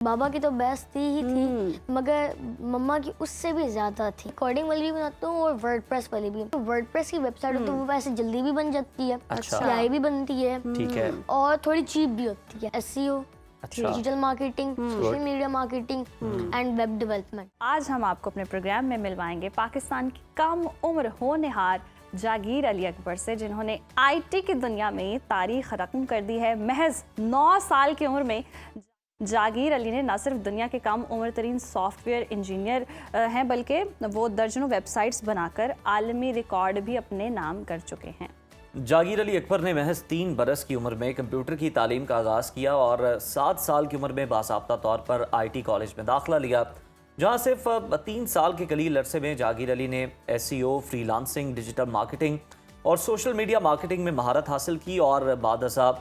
बाबा की तो बेस्ट थी ही थी, मगर मम्मा की उससे भी ज्यादा थी। कोडिंग वाली भी बनाता हूँ और वर्डप्रेस वाली भी। वर्डप्रेस की वेबसाइट हो तो वो वैसे जल्दी भी बन जाती है, सिलाई भी बनती है, ठीक है, और थोड़ी चीप भी होती है। एसईओ, अच्छा, digital marketing, social media marketing and web development. आज हम आपको अपने प्रोग्राम में मिलवाएंगे पाकिस्तान की कम उम्र होनहार जागीर अली अकबर से, जिन्होंने आईटी की दुनिया में तारीख रकम कर दी है। महज 9 साल की उम्र में जागीर अली ने न सिर्फ दुनिया के कम उम्र तरीन सॉफ्टवेयर इंजीनियर हैं, बल्कि वो दर्जनों वेबसाइट्स बनाकर आलमी रिकॉर्ड भी अपने नाम कर चुके हैं। जागीर अली अकबर ने महज 3 बरस की उम्र में कंप्यूटर की तालीम का आगाज़ किया और 7 साल की उम्र में बासाब्ता तौर पर आईटी कॉलेज में दाखिला लिया, जहां सिर्फ 3 साल के कलील अरसे में जागीर अली ने एसईओ, फ्रीलांसिंग, डिजिटल मार्केटिंग और सोशल मीडिया मार्केटिंग में महारत हासिल की और बादशाह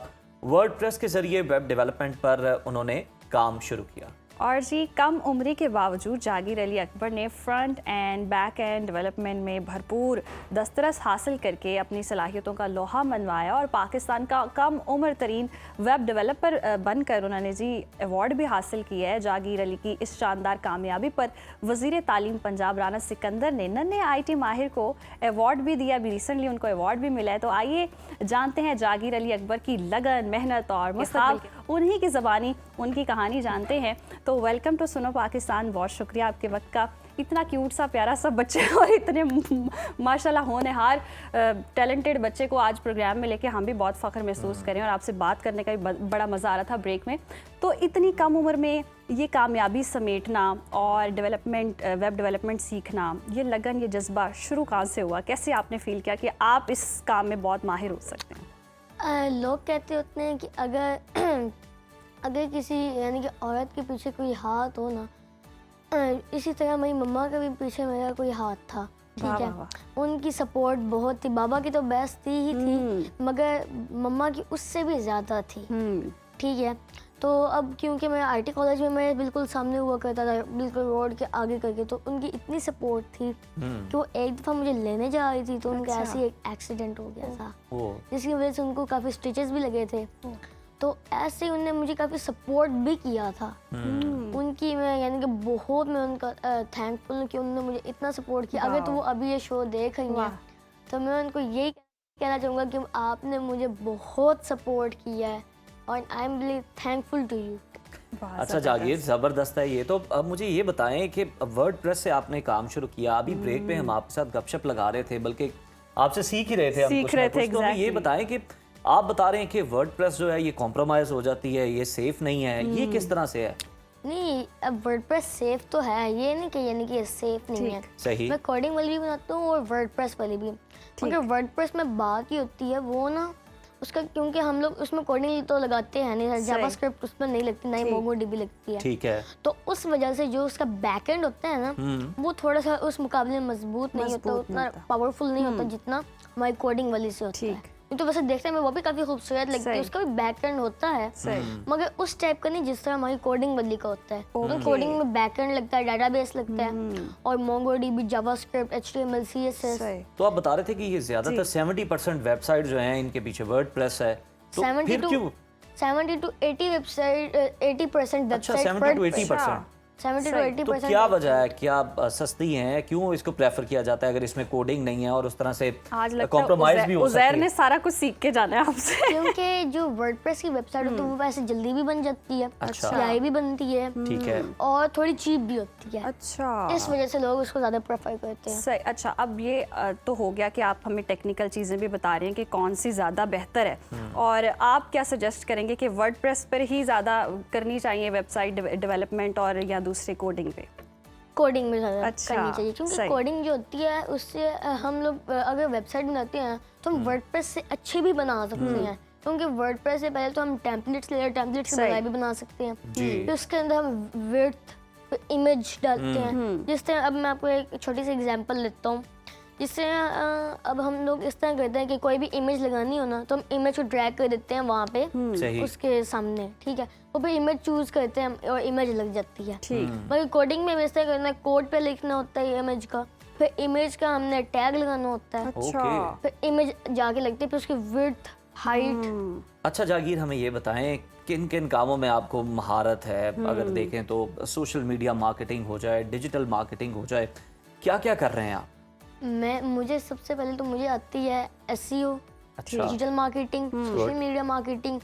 वर्डप्रेस के जरिए वेब डेवलपमेंट पर उन्होंने काम शुरू किया। और जी, कम उम्री के बावजूद जागीर अली अकबर ने front end back and development में भरपूर दस्तरस हासिल करके अपनी सलाहियतों का लोहा मनवाया और पाकिस्तान का कम उम्र तरीन वेब डेवलपर बनकर उन्होंने जी अवार्ड भी हासिल किया है। जागीर अली की इस शानदार कामयाबी पर वज़ीर तालीम पंजाब राना सिकंदर ने नन्हे आईटी माहिर को अवार्ड भी दिया। अभी रिसेंटली उनको अवार्ड भी मिला है। तो आइए जानते हैं जागीर अली अकबर की लगन, मेहनत और मुस्तक़बिल, उन्हीं की ज़बानी उनकी कहानी जानते हैं। तो वेलकम टू सुनो पाकिस्तान, बहुत शुक्रिया आपके वक्त का। इतना क्यूट सा प्यारा सा बच्चे और इतने माशाल्लाह होनहार टैलेंटेड बच्चे को आज प्रोग्राम में लेके हम भी बहुत फ़ख्र महसूस करें और आपसे बात करने का भी बड़ा मज़ा आ रहा था ब्रेक में। तो इतनी कम उम्र में ये कामयाबी समेटना और डेवलपमेंट, वेब डेवलपमेंट सीखना, ये लगन, ये जज्बा शुरू कहाँ से हुआ? कैसे आपने फील किया कि आप इस काम में बहुत माहिर हो सकते हैं? लोग कहते होते हैं कि अगर किसी यानी कि औरत के पीछे कोई हाथ हो ना, इसी तरह मेरी मम्मा के भी पीछे मेरा कोई हाथ था। ठीक है, उनकी सपोर्ट बहुत थी। बाबा की तो बेस्ट थी ही थी, मगर मम्मा की उससे भी ज़्यादा थी। ठीक है, तो अब क्योंकि मैं आईटी कॉलेज में मैं बिल्कुल सामने हुआ करता था, बिल्कुल रोड के आगे करके, तो उनकी इतनी सपोर्ट थी कि वो एक दफ़ा मुझे लेने जा रही थी तो उनका ऐसे एक एक्सीडेंट हो गया था, जिसकी वजह से उनको काफ़ी स्टिचेस भी लगे थे। तो ऐसे ही उन्होंने मुझे काफ़ी सपोर्ट भी किया था। उनकी मैं यानी कि बहुत मैं उनका थैंकफुल हूँ कि उन्होंने मुझे इतना सपोर्ट किया। अगर तो वो अभी ये शो देख रही हैं तो मैं उनको यही कहना चाहूँगा कि आपने मुझे बहुत सपोर्ट किया है और I am really thankful to you. अच्छा जागीर, ज़बरदस्त है ये। तो अब मुझे ये बताएं कि वर्डप्रेस से आपने काम शुरू किया। अभी ब्रेक में हम आपके साथ गपशप लगा रहे थे, बल्कि आपसे सीख ही रहे थे। तो हमें ये बताएं कि आप बता रहे हैं कि वर्डप्रेस जो है ये कॉम्प्रोमाइज़ हो जाती है, ये सेफ नहीं है, ये किस तरह से है? नहीं, अब वर्डप्रेस सेफ तो है, ये नहीं कि यानी कि ये सेफ नहीं है। सही। मैं कोडिंग वाली भी बनाता हूँ और वर्डप्रेस वाली भी। मगर वर्डप्रेस में बात ही होती है वो ना उसका, क्योंकि हम लोग उसमें कोडिंग तो लगाते हैं नहीं, जावास्क्रिप्ट उसमें नहीं लगती, ना ही मोंगोडीबी लगती है। ठीक है, तो उस वजह से जो उसका बैकएंड होता है ना, वो थोड़ा सा उस मुकाबले में मजबूत नहीं होता, उतना पावरफुल नहीं होता जितना हमारी कोडिंग वाली से होता है। तो वैसे देखने में वो भी काफी खूबसूरत लगती है, उसका भी बैकएंड होता है, मगर उस टाइप का नहीं जिस तरह हमारी कोडिंग वाली का होता है। तो कोडिंग में बैकएंड लगता है, डाटाबेस लगता है, और मोंगोडीबी, जावास्क्रिप्ट, एचटीएमएल, सीएसएस। तो आप बता रहे थे कि ये ज्यादातर 70% वेबसाइट जो हैं इनके पीछे वर्डप्रेस है, तो फिर क्यों 70 to 80 website, 80% website, 70 to 80%? 70 to 80%। तो क्या वजह है, क्या सस्ती हैं, क्यों इसको प्रेफर किया जाता है अगर इसमें कोडिंग नहीं है और उस तरह से कॉम्प्रोमाइज भी हो सकती है? उज़ैर ने सारा कुछ सीख के जाना है आपसे। क्योंकि जो वर्डप्रेस की वेबसाइट होती है वो वैसे जल्दी भी बन जाती है, सिलाई भी बनती है, ठीक है, और थोड़ी चीप भी होती है। अच्छा, इस वजह से लोग उसको ज्यादा प्रेफर करते हैं। सही। अच्छा, अब ये तो हो गया कि आप हमें टेक्निकल चीज़ें भी बता रहे हैं कि कौन सी ज़्यादा बेहतर है, और आप क्या सजेस्ट करेंगे कि वर्डप्रेस पर ही ज़्यादा करनी चाहिए वेबसाइट डेवलपमेंट और या दूसरे कोडिंग पे? कोडिंग में ज़्यादा करनी चाहिए, क्योंकि कोडिंग जो होती है उससे हम लोग अगर वेबसाइट बनाते हैं तो हम वर्डप्रेस से अच्छे भी बना सकते हैं, क्योंकि वर्डप्रेस से पहले तो हम टेम्पलेट्स ले टेम्पलेट्स के बगैर भी बना सकते हैं। फिर उसके अंदर हम विड्थ, इमेज डालते हैं। जिस तरह अब मैं आपको एक छोटी सी एग्जांपल लेता हूँ, जिससे अब हम लोग इस तरह करते हैं कि कोई भी इमेज लगानी हो ना तो हम इमेज को ड्रैग कर देते हैं वहाँ पे उसके सामने, ठीक है, वो फिर इमेज चूज करते हैं और इमेज लग जाती है। मगर कोडिंग में इस तरह करना है, कोड पे लिखना होता है इमेज का, फिर इमेज का हमने टैग लगाना होता है, फिर इमेज जाके लगती है, फिर उसकी विड्थ, हाइट, अच्छा जागीर, हमें ये बताएं किन किन कामों में आपको महारत है? अगर देखें तो सोशल मीडिया मार्केटिंग हो जाए, डिजिटल मार्केटिंग हो जाए, क्या क्या कर रहे हैं आप? मुझे सबसे पहले तो मुझे आती है SEO, अच्छा, digital marketing, social media marketing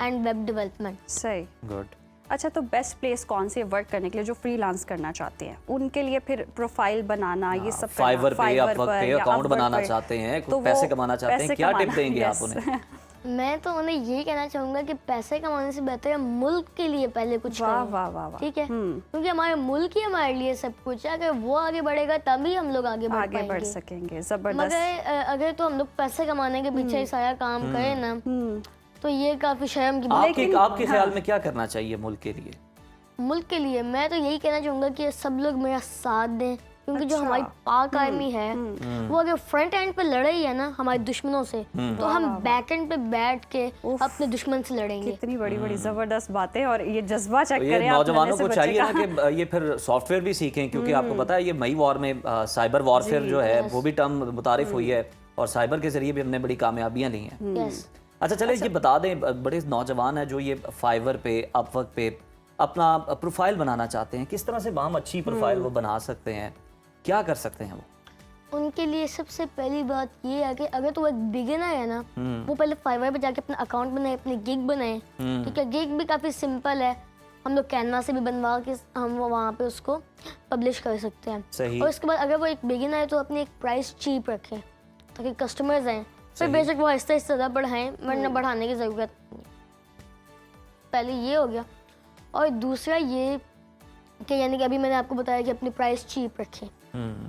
and web development. सही। गुड। अच्छा, तो बेस्ट प्लेस कौन सी है वर्क करने के लिए जो फ्रीलांस करना चाहते हैं? उनके लिए फिर प्रोफाइल बनाना, ये सब करना, फाइवर पे, Fiverr अपवर्क पे या अकाउंट Upwork बनाना पर, चाहते हैं, तो पैसे वो कमाना चाहते हैं, पैसे क्या टिप कमाना, देंगे आप yes। उन्हें? मैं तो उन्हें यही कहना चाहूंगा कि पैसे कमाने से बेहतर है मुल्क के लिए पहले कुछ वाह करें। वाह वाह वाह। ठीक है, क्योंकि हमारे मुल्क ही हमारे लिए सब कुछ है। अगर वो आगे बढ़ेगा तभी हम लोग आगे बढ़ आगे बढ़ पाएंगे। सकेंगे, जबरदस्त। मगर अगर तो हम लोग पैसे कमाने के पीछे ही सारा काम करें ना, तो ये काफी शर्म की बात है। आपके ख्याल में क्या करना चाहिए मुल्क के लिए? मुल्क के लिए मैं तो यही कहना चाहूंगा कि सब लोग मेरा साथ दें, क्योंकि जो हमारी पाक आर्मी है वो अगर फ्रंट एंड पे लड़ रही है ना हमारे दुश्मनों से, तो हम बैक एंड पे बैठ के अपने दुश्मन से लड़ेंगे। कितनी बड़ी बड़ी जबरदस्त बातें, और ये जज्बा चेक तो करें ये आप, नौजवानों नन्हे को से चाहिए बच्चे ना कि ये फिर सॉफ्टवेयर भी सीखें, क्योंकि आपको पता है ये मई वॉर में साइबर वॉरफेयर जो है वो भी टर्म मुतारिफ हुई है, और साइबर के जरिए भी हमने बड़ी कामयाबियां ली हैं। यस, अच्छा चले, ये बता दें, बड़े नौजवान हैं जो ये फाइवर पे, अपवर्क पे अपना प्रोफाइल बनाना चाहते हैं, किस तरह से हम अच्छी प्रोफाइल वो बना सकते हैं, क्या कर सकते हैं वो? उनके लिए सबसे पहली बात ये है कि अगर तो वो एक बिगिनर है ना, वो पहले फाइवर पे जाके अपना अकाउंट बनाए, अपनी गिग बनाए। ठीक है, गिग भी काफ़ी सिंपल है, हम लोग कैनवा से भी बनवा के हम वहाँ पे उसको पब्लिश कर सकते हैं। सही। और उसके बाद अगर वो एक बिगिनर है तो अपनी एक प्राइस चीप रखें ताकि कस्टमर्स आएँ, फिर बेशक वो आहिस्ता आहिस्ता ज़्यादा बढ़ाएं, वरना बढ़ाने की ज़रूरत नहीं। पहले ये हो गया, और दूसरा ये कि यानी कि अभी मैंने आपको बताया कि अपनी प्राइस चीप रखें।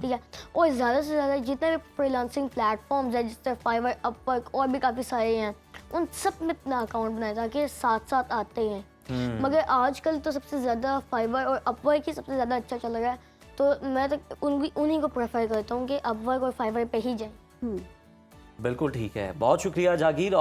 ठीक है, और ज़्यादा से ज़्यादा जितने भी फ्रीलांसिंग प्लेटफॉर्म्स हैं, जैसे फाइवर, अपवर्क और भी काफ़ी सारे हैं, उन सब में अपना अकाउंट बनाए ताकि साथ साथ आते हैं। मगर आजकल तो सबसे ज़्यादा फाइवर और अपवर्क ही सबसे ज़्यादा अच्छा चल रहा है, तो मैं तो उन्हीं को प्रेफर करता हूँ कि अपवर्क और फाइवर पे ही जाएं। बिल्कुल ठीक है, बहुत शुक्रिया जागीर।